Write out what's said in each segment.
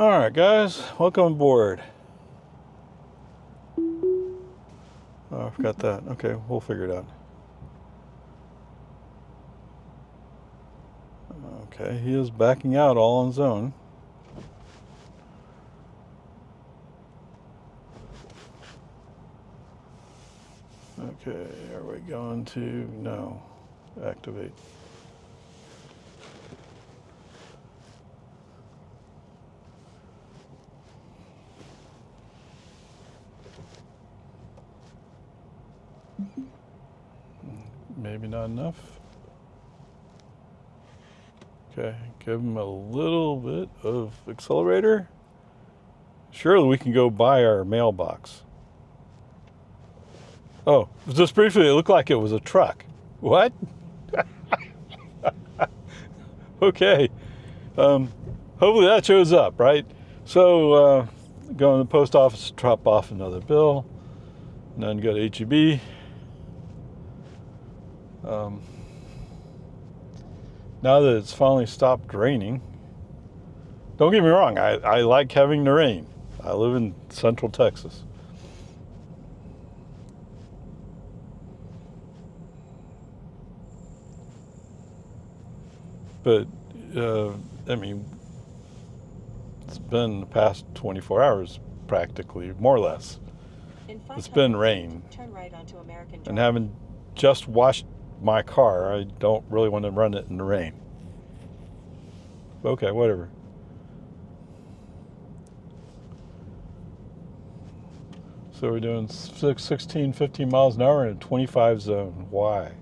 All right, guys, welcome aboard. Oh, I forgot that. Okay, we'll figure it out. Okay, he is backing out all on his own. Okay, are we going to, no, activate. Maybe not enough. Okay, give him a little bit of accelerator. Surely we can go by our mailbox. Oh, just briefly, it looked like it was a truck. What? Okay. Hopefully that shows up, right? So, go in the post office, drop off another bill, and then go to HEB. Now that it's finally stopped raining, don't get me wrong, I like having the rain. I live in Central Texas. But, I mean, it's been the past 24 hours practically, more or less. It's been rain. Turn right onto American Drive. And having just washed my car, I don't really want to run it in the rain. Okay, whatever. So we're doing 16, 15 miles an hour in a 25 zone. Why?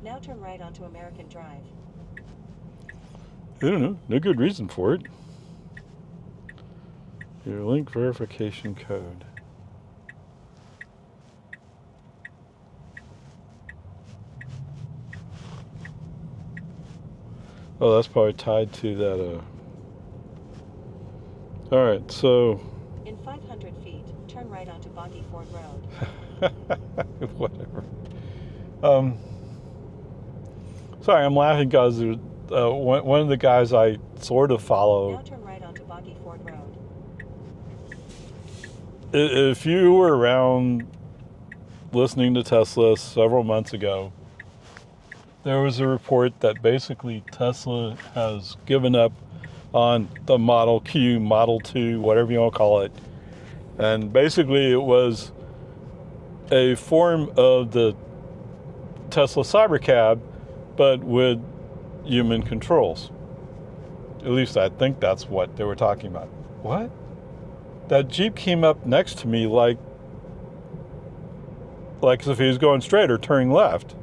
Now turn right onto American Drive. I don't know. No good reason for it. Your link verification code. Oh, that's probably tied to that. All right, so. In 500 feet, turn right onto Boggy Ford Road. Whatever. Sorry, I'm laughing because one of the guys I sort of follow. Now turn right onto Boggy Ford Road. If you were around listening to Tesla several months ago, there was a report that basically Tesla has given up on the Model Q, Model 2, whatever you want to call it. And basically it was a form of the Tesla Cybercab, but with human controls. At least I think that's what they were talking about. What? That Jeep came up next to me like as if he was going straight or turning left.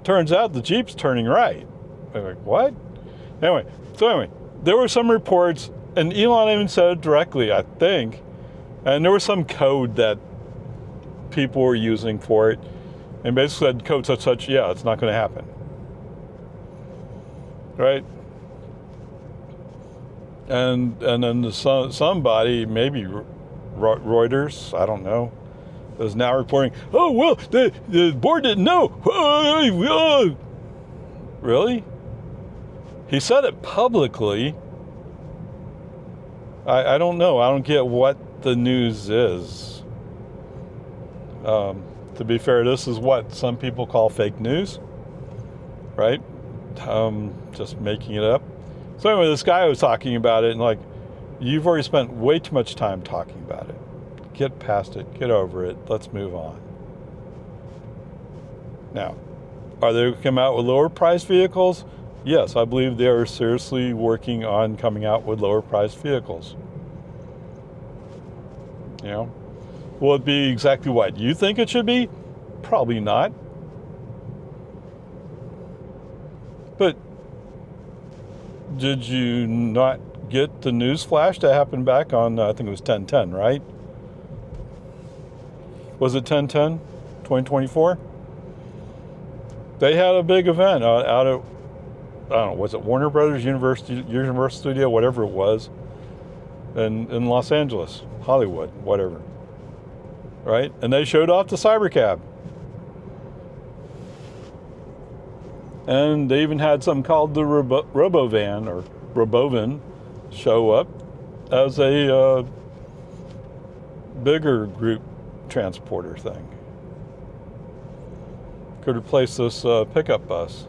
Turns out the Jeep's turning right. I'm like, what? Anyway, there were some reports, and Elon even said it directly, I think, and there was some code that people were using for it, and basically said code such, yeah, it's not going to happen. Right? And then somebody, maybe Reuters, I don't know, is now reporting, oh, well, the board didn't know. Really? He said it publicly. I don't know. I don't get what the news is. To be fair, this is what some people call fake news, right? Just making it up. So anyway, this guy was talking about it, and like, you've already spent way too much time talking about it. Get past it, get over it, let's move on. Now, are they going to come out with lower priced vehicles? Yes, I believe they are seriously working on coming out with lower priced vehicles. You know, will it be exactly what you think it should be? Probably not. But did you not get the news flash that happened back on, I think it was 10/10, right? Was it 10/10, 2024? They had a big event out at, I don't know, was it Warner Brothers, Universal Studio, whatever it was, in Los Angeles, Hollywood, whatever, right? And they showed off the Cybercab. And they even had something called the Robovan or Robovan show up as a bigger group transporter thing. Could replace this pickup bus.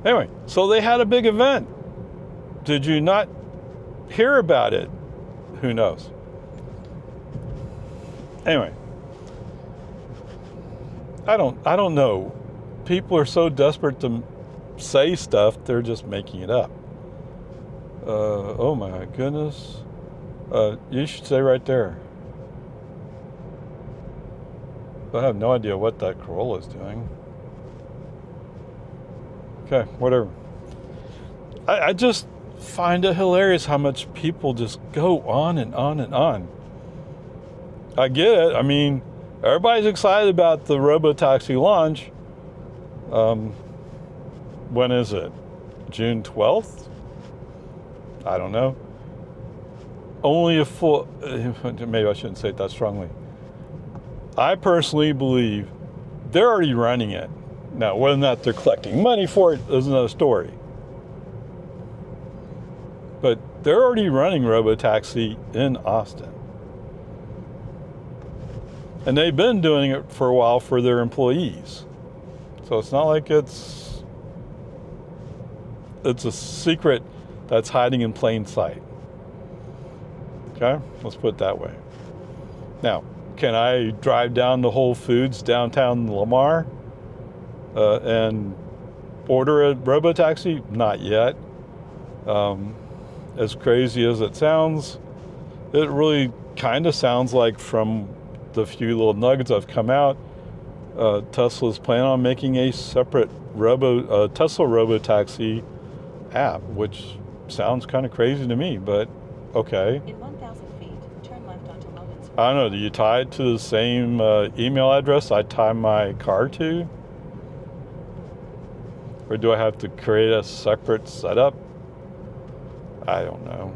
Anyway, so they had a big event. Did you not hear about it? Who knows? Anyway, I don't know. People are so desperate to say stuff, they're just making it up. Oh my goodness. You should stay right there. I have no idea what that Corolla is doing. Okay, whatever. I just find it hilarious how much people just go on and on and on. I get it. I mean, everybody's excited about the robotaxi launch. When is it? June 12th? I don't know. Only a full... Maybe I shouldn't say it that strongly. I personally believe they're already running it. Now, whether or not they're collecting money for it is another story. But they're already running robotaxi in Austin. And they've been doing it for a while for their employees. So it's not like it's a secret that's hiding in plain sight. Okay? Let's put it that way. Now, can I drive down to Whole Foods downtown Lamar and order a robotaxi? Not yet. As crazy as it sounds, it really kind of sounds like, from the few little nuggets I've come out, Tesla's planning on making a separate Tesla robotaxi app, which sounds kind of crazy to me, but okay. In 1,000 feet, turn left onto Logan's. I don't know, do you tie it to the same email address I tie my car to? Or do I have to create a separate setup? I don't know.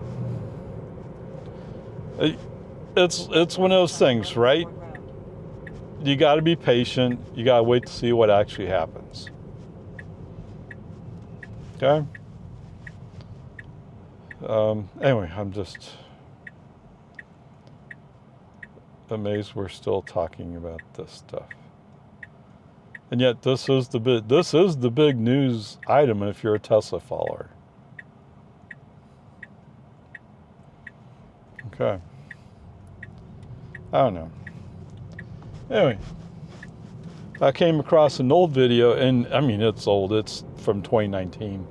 It's one of those things, right? You got to be patient. You got to wait to see what actually happens. Okay? Anyway, I'm just amazed we're still talking about this stuff. And yet this is the big news item if you're a Tesla follower. Okay. I don't know. Anyway, I came across an old video, and I mean, it's old. It's from 2019.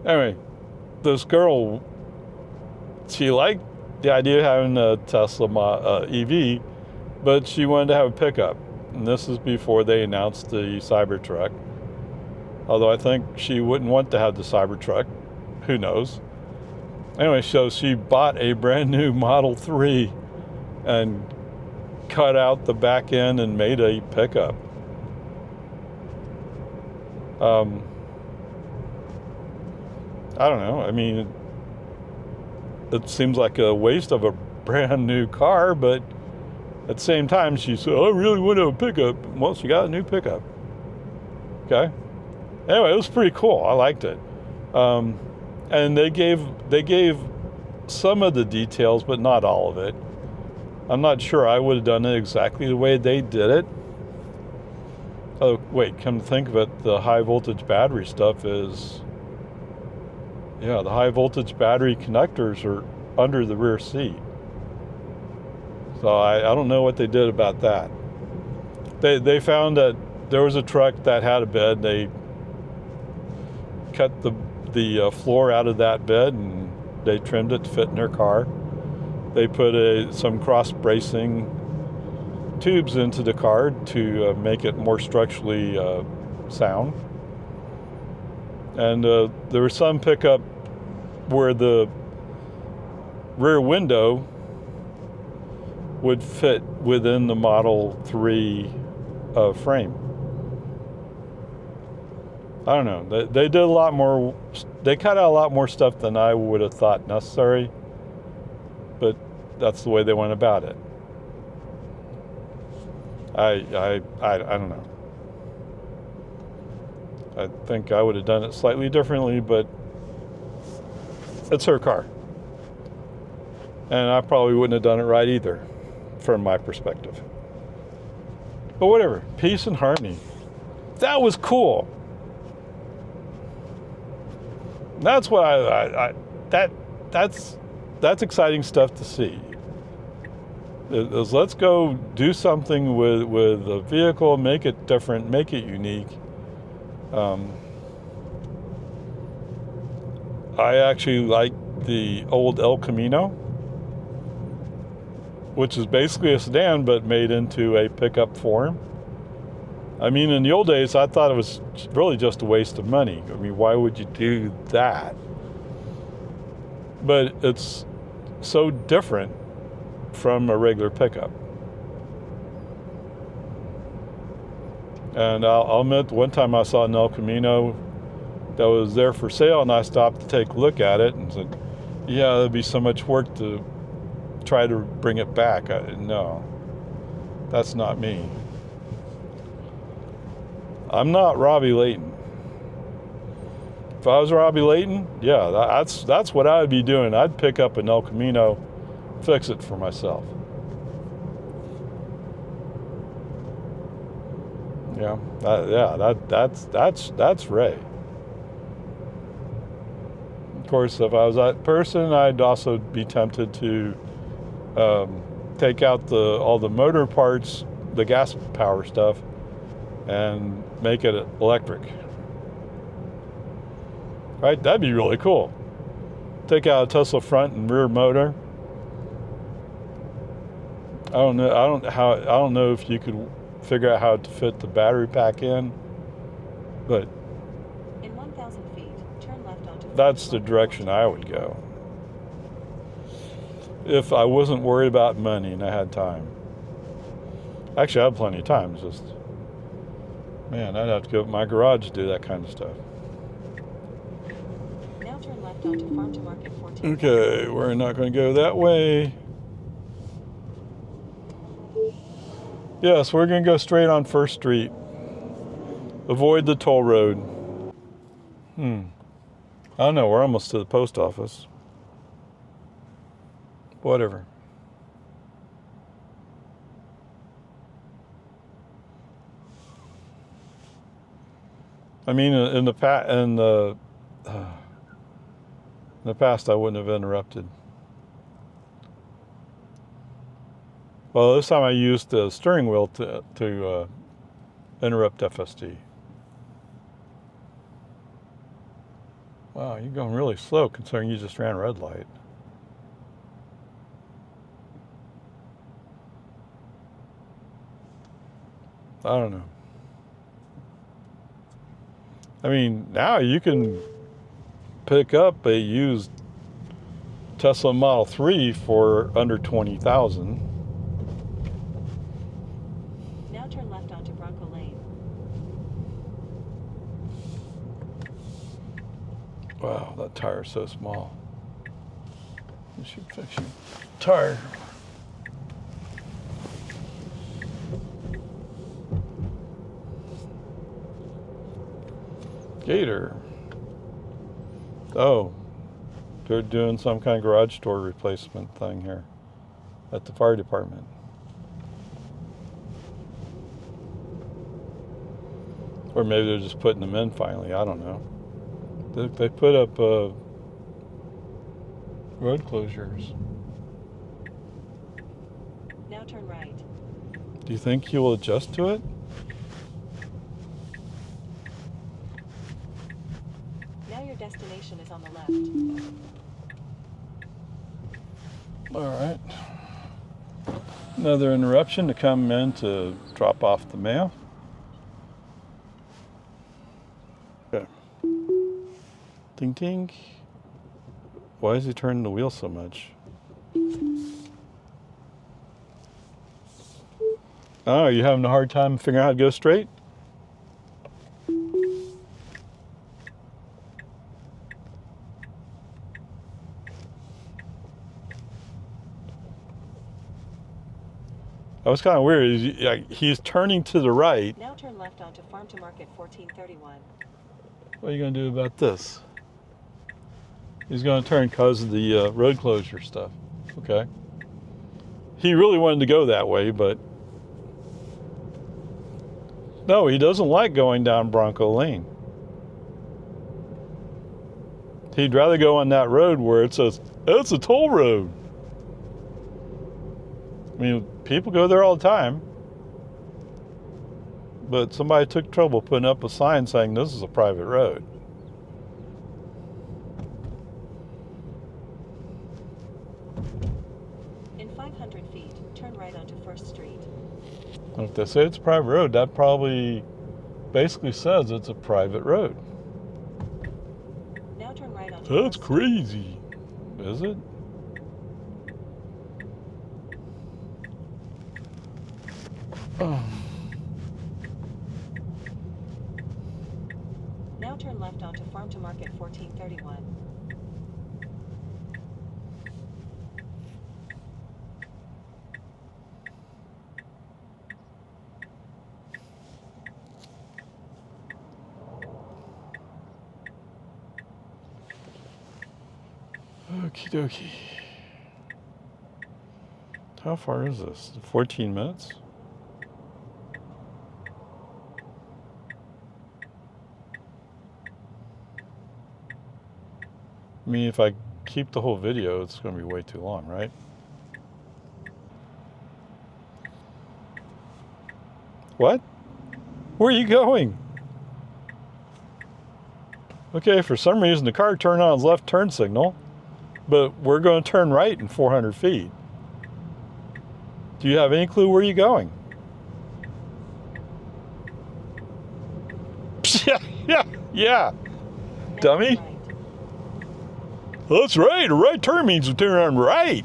Anyway, this girl, she liked the idea of having a Tesla EV, but she wanted to have a pickup. And this is before they announced the Cybertruck. Although I think she wouldn't want to have the Cybertruck. Who knows? Anyway, so she bought a brand new Model 3 and cut out the back end and made a pickup. I don't know. I mean, it seems like a waste of a brand new car, but at the same time, she said, I really want to have a pickup. Well, she got a new pickup. Okay. Anyway, it was pretty cool. I liked it. And they gave some of the details, but not all of it. I'm not sure I would have done it exactly the way they did it. Oh, wait, come to think of it, the high voltage battery stuff is, yeah, the high voltage battery connectors are under the rear seat. So I don't know what they did about that. They found that there was a truck that had a bed. They cut the floor out of that bed and they trimmed it to fit in their car. They put some cross bracing tubes into the car to make it more structurally sound. And there was some pickup where the rear window would fit within the Model 3 frame. I don't know. They did a lot more. They cut out a lot more stuff than I would have thought necessary. But that's the way they went about it. I don't know. I think I would have done it slightly differently, but it's her car. And I probably wouldn't have done it right either, from my perspective. But whatever, peace and harmony. That was cool. That's what that's exciting stuff to see. Let's go do something with a vehicle, make it different, make it unique. I actually like the old El Camino, which is basically a sedan but made into a pickup form. I mean, in the old days, I thought it was really just a waste of money. I mean, why would you do that? But it's so different from a regular pickup. And I'll admit, one time I saw an El Camino that was there for sale, and I stopped to take a look at it and said, yeah, it'd be so much work to try to bring it back. No, that's not me. I'm not Robbie Layton. If I was Robbie Layton, yeah, that's what I would be doing. I'd pick up an El Camino, fix it for myself. Yeah, that's Ray. Of course, if I was that person, I'd also be tempted to take out all the motor parts, the gas power stuff, and make it electric. Right? That'd be really cool. Take out a Tesla front and rear motor. I don't know if you could figure out how to fit the battery pack in, but in 1,000 feet, turn left onto that's the direction I would go. If I wasn't worried about money and I had time. Actually, I had plenty of time. Just, man, I'd have to go to my garage to do that kind of stuff. Now turn left onto Farm to Market 14. Okay, we're not going to go that way. Yes, we're going to go straight on First Street. Avoid the toll road. I don't know, we're almost to the post office. Whatever. I mean, in the past, I wouldn't have interrupted. Well, this time I used the steering wheel to interrupt FSD. Wow, you're going really slow considering you just ran a red light. I don't know. I mean, now you can pick up a used Tesla Model 3 for under $20,000. Now turn left onto Bronco Lane. Wow, that tire's so small. You should fix your tire. Gator. Oh, they're doing some kind of garage door replacement thing here at the fire department. Or maybe they're just putting them in finally. I don't know. They put up road closures. Now turn right. Do you think he will adjust to it? Now your destination is on the left. All right. Another interruption to come in to drop off the mail. Okay. Ding ding. Why is he turning the wheel so much? Oh, are you having a hard time figuring out how to go straight? That was kind of weird. He's turning to the right. Now turn left onto Farm to Market 1431. What are you going to do about this? He's going to turn because of the road closure stuff. Okay. He really wanted to go that way, but no, he doesn't like going down Bronco Lane. He'd rather go on that road where it says, it's a toll road. I mean, people go there all the time. But somebody took trouble putting up a sign saying this is a private road. In 500 feet, turn right onto 1st Street. And if they say it's a private road, that probably basically says it's a private road. Now turn right onto That's 1st crazy. Is it? Oh. Now turn left onto Farm to Market 1431. Okie dokie. How far is this? 14 minutes? I mean, if I keep the whole video, it's going to be way too long, right? What? Where are you going? Okay, for some reason the car turned on its left turn signal, but we're going to turn right in 400 feet. Do you have any clue where you're going? yeah. Now Dummy. turn right. That's right. A right turn means to turn on right.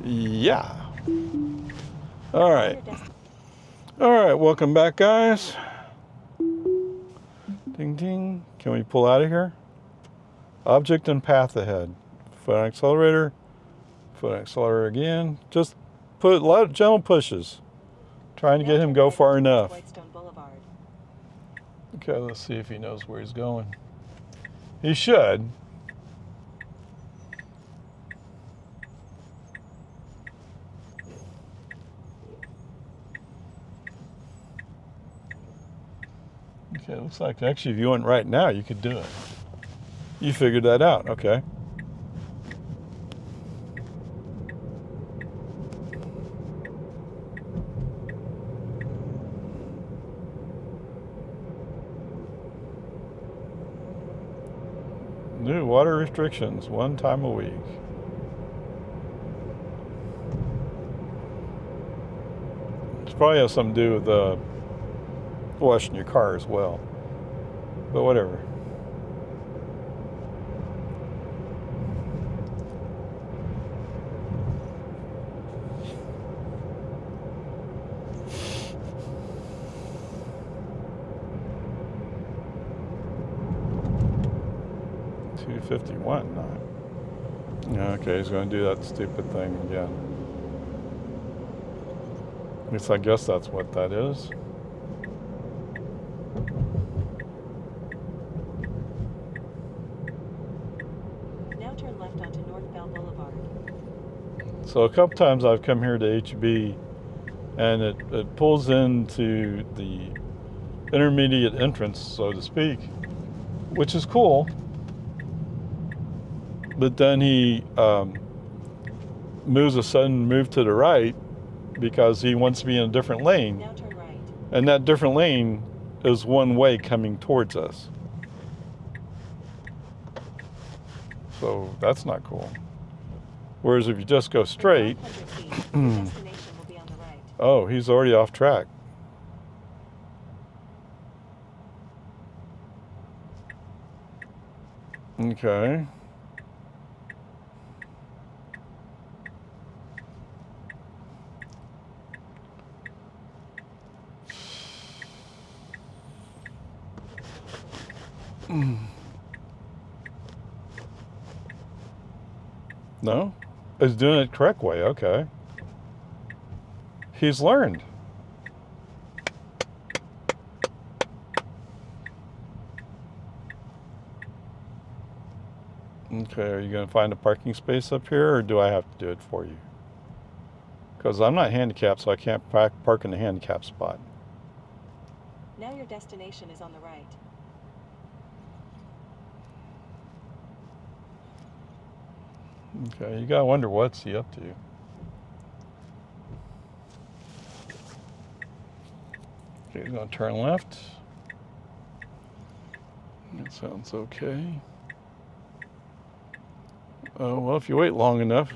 Yeah. All right. All right. Welcome back, guys. Ding, ding. Can we pull out of here? Object and path ahead. Foot on accelerator. Foot on accelerator again. Just put a lot of gentle pushes. Trying to Now get him turn go right far onto enough. Whitestone Boulevard. Okay, let's see if he knows where he's going. He should. Okay, looks like actually if you went right now, you could do it. You figured that out, okay. New water restrictions, 1 time a week. It probably has something to do with washing your car as well. But whatever. $251. Yeah, okay, he's going to do that stupid thing again. At least I guess that's what that is. Now turn left onto North Bell Boulevard. So a couple times I've come here to HB and it pulls into the intermediate entrance, so to speak, which is cool. But then he moves a sudden move to the right because he wants to be in a different lane. Now turn right. And that different lane is one way coming towards us. So that's not cool. Whereas if you just go straight, In 500 feet, your destination will be on the right. oh, he's already off track. Okay. No? He's doing it the correct way, okay. He's learned. Okay, are you going to find a parking space up here, or do I have to do it for you? Because I'm not handicapped, so I can't park in the handicap spot. Now your destination is on the right. Okay, you gotta wonder what's he up to. Okay, he's gonna turn left. That sounds okay. Oh, well, if you wait long enough.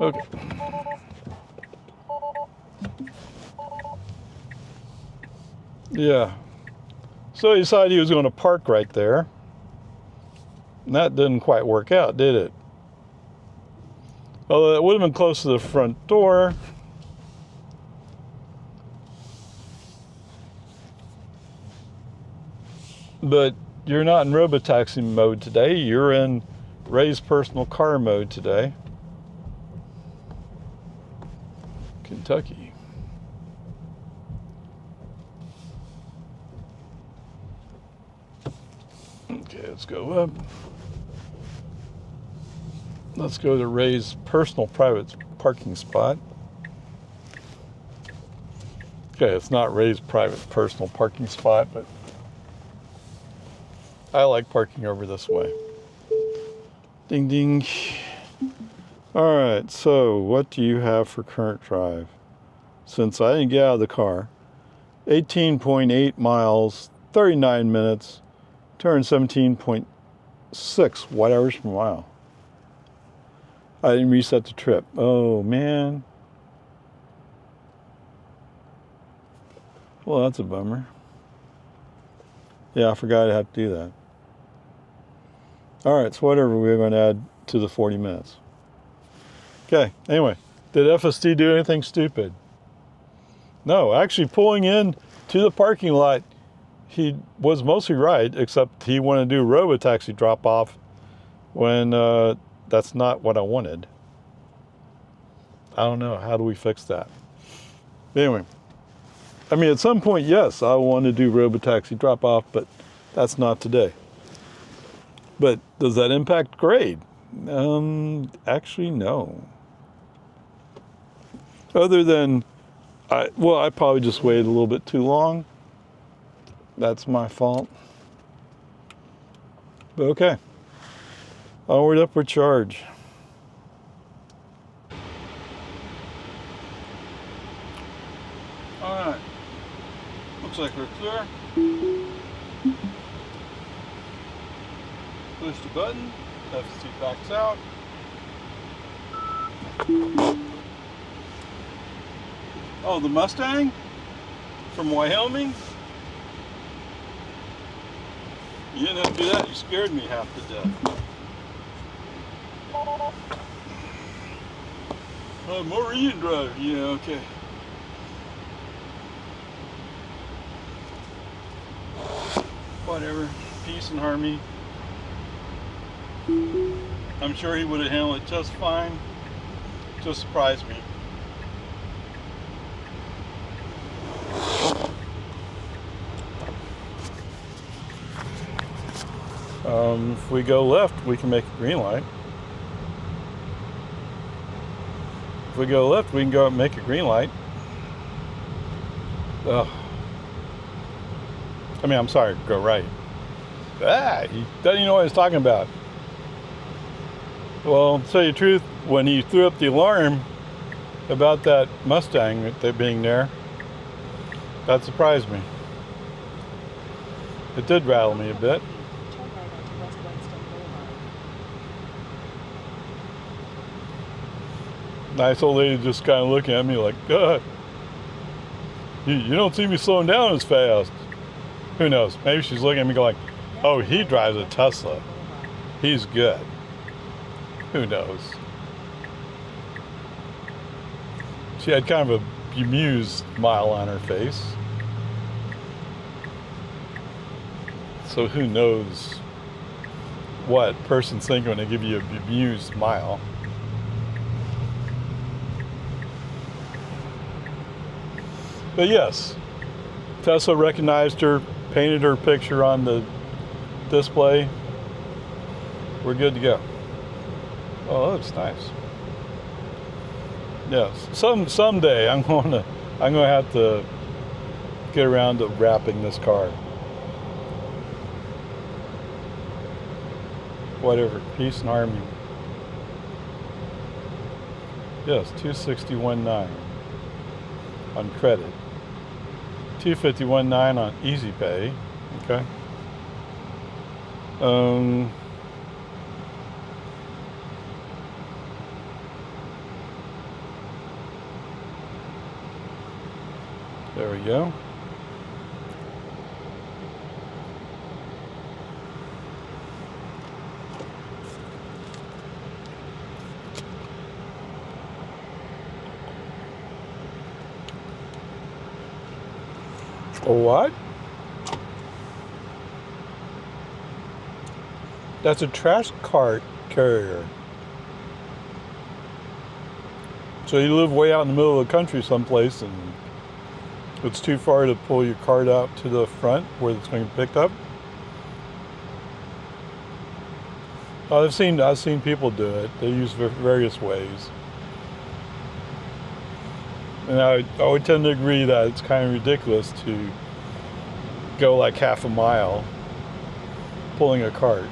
Okay. Yeah. So he decided he was going to park right there. And that didn't quite work out, did it? Although it would have been close to the front door. But you're not in robotaxi mode today. You're in Ray's personal car mode today. Kentucky. Okay, let's go up. Let's go to Ray's personal private parking spot. Okay, it's not Ray's private personal parking spot, but I like parking over this way. Ding, ding. All right, so what do you have for current drive? Since I didn't get out of the car, 18.8 miles, 39 minutes, 217.6 watt-hours per mile. I didn't reset the trip. Oh, man. Well, that's a bummer. Yeah, I forgot I had to do that. All right, so whatever, we're going to add to the 40 minutes. Okay, anyway, did FSD do anything stupid? No, actually pulling in to the parking lot, he was mostly right, except he wanted to do robotaxi drop-off when that's not what I wanted. I don't know, how do we fix that? Anyway, I mean, at some point, yes, I want to do robotaxi drop-off, but that's not today. But does that impact grade? Actually, no. Other than, I probably just waited a little bit too long. That's my fault. But okay. Onward, upward charge. All right. Looks like we're clear. Push the button. FSD backs out. Oh, the Mustang from Wyoming? You didn't have to do that. You scared me half to death. Maureen driver. Yeah, okay. Whatever. Peace and harmony. I'm sure he would have handled it just fine. Just surprised me. If we go left, we can make a green light. If we go left, we can go and make a green light. Ugh. I mean, I'm sorry, go right. He doesn't even know what he's talking about. Well, to tell you the truth, when he threw up the alarm about that Mustang being there, that surprised me. It did rattle me a bit. Turn right onto West Winston Boulevard. Nice old lady just kind of looking at me like, you don't see me slowing down as fast. Who knows? Maybe she's looking at me going, oh, he drives a Tesla. He's good. Who knows? She had kind of a bemused smile on her face. So who knows what person's thinking when they give you a bemused smile. But yes, Tesla recognized her, painted her picture on the display. We're good to go. Oh, that's nice. Yes, someday I'm gonna have to get around to wrapping this car. Whatever, peace and harmony. Yes, 261.9 on credit. 251.9 on Easy Pay. Okay. There we go. A what? That's a trash cart carrier. So you live way out in the middle of the country someplace and it's too far to pull your cart out to the front where it's going to be picked up? I've seen people do it. They use various ways. And I would tend to agree that it's kind of ridiculous to go like half a mile pulling a cart.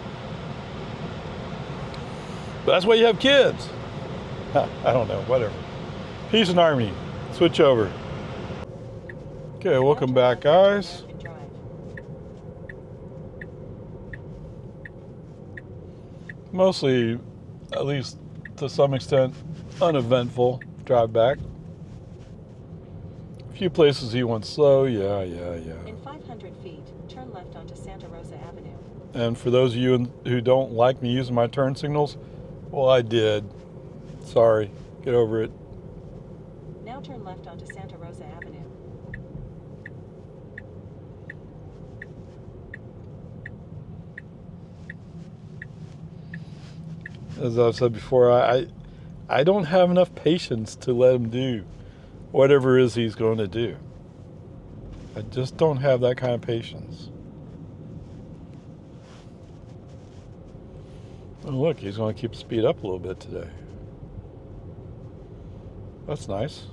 But that's why you have kids. I don't know, whatever. Peace and harmony. Switch over. Okay, welcome back, guys. Mostly, at least to some extent, uneventful drive back. A few places he went slow, yeah. In 500 feet, turn left onto Santa Rosa Avenue. And for those of you who don't like me using my turn signals, well, I did. Sorry, get over it. Now turn left onto Santa Rosa Avenue. As I've said before, I don't have enough patience to let him do whatever it is he's going to do. I just don't have that kind of patience. Oh, look, he's going to keep the speed up a little bit today. That's nice.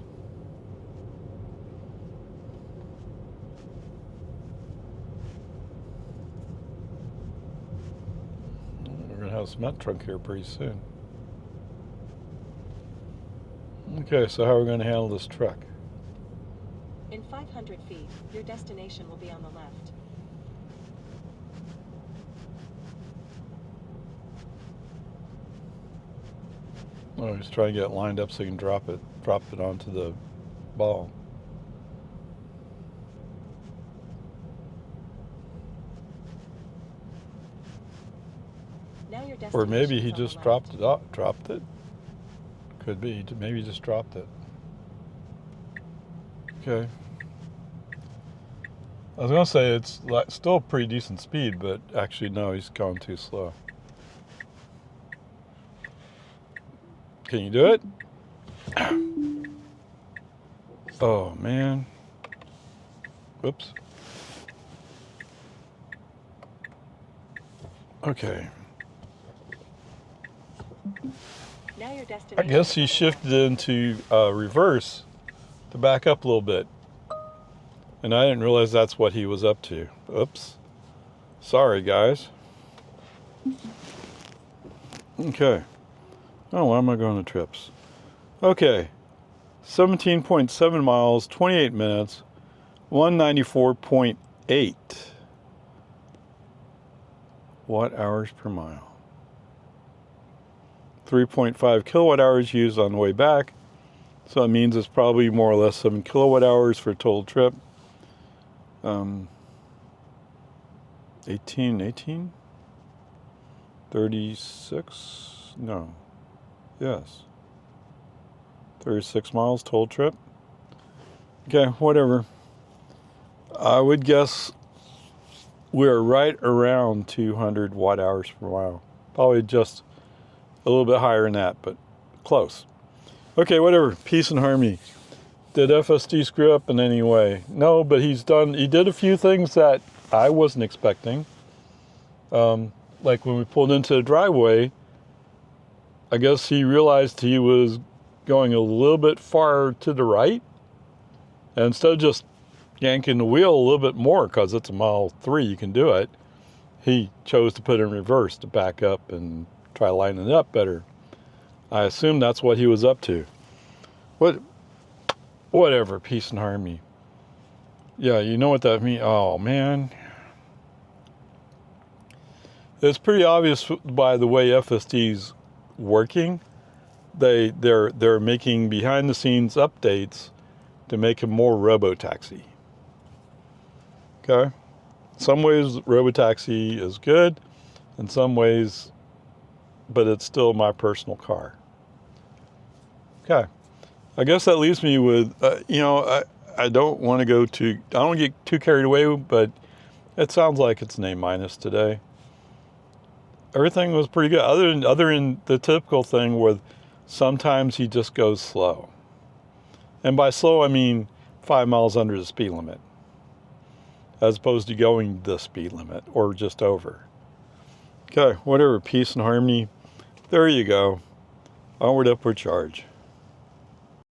We're going to have a cement truck here pretty soon. Okay, so how are we going to handle this truck? In 500 feet, your destination will be on the left. Oh, he's trying to get it lined up so he can drop it onto the ball. Now your destination Or maybe he is on the just left. dropped it. Could be. Maybe he just dropped it. Okay. I was going to say it's still a pretty decent speed, but actually no, he's going too slow. Can you do it? Oh, man. Whoops. Okay. Now your destination I guess is he on the shifted left. into reverse to back up a little bit. And I didn't realize that's what he was up to. Oops. Sorry, guys. Okay. Oh, why am I going to trips? Okay. 17.7 miles, 28 minutes, 194.8 watt hours per mile. 3.5 kilowatt hours used on the way back. So that means it's probably more or less 7 kilowatt hours for a total trip. 18, 36, no, yes, 36 miles total trip. Okay, whatever. I would guess we're right around 200 watt hours per mile. Probably just a little bit higher than that, but close. Okay, whatever. Peace and harmony. Did FSD screw up in any way? No, but he did a few things that I wasn't expecting. Like when we pulled into the driveway, I guess he realized he was going a little bit far to the right. And instead of just yanking the wheel a little bit more, because it's a mile 3, you can do it, he chose to put it in reverse to back up and try lining it up better. I assume that's what he was up to. Whatever, peace and harmony. Yeah, you know what that means? Oh, man. It's pretty obvious by the way FSD's working. They're making behind the scenes updates to make him more robotaxi. Okay? Some ways robotaxi is good, in some ways, but it's still my personal car. Okay. I guess that leaves me with, I don't want to I don't get too carried away, but it sounds like it's an A- today. Everything was pretty good, other than the typical thing where sometimes he just goes slow. And by slow, I mean 5 miles under the speed limit, as opposed to going the speed limit or just over. Okay, whatever, peace and harmony. There you go. Onward, upward charge.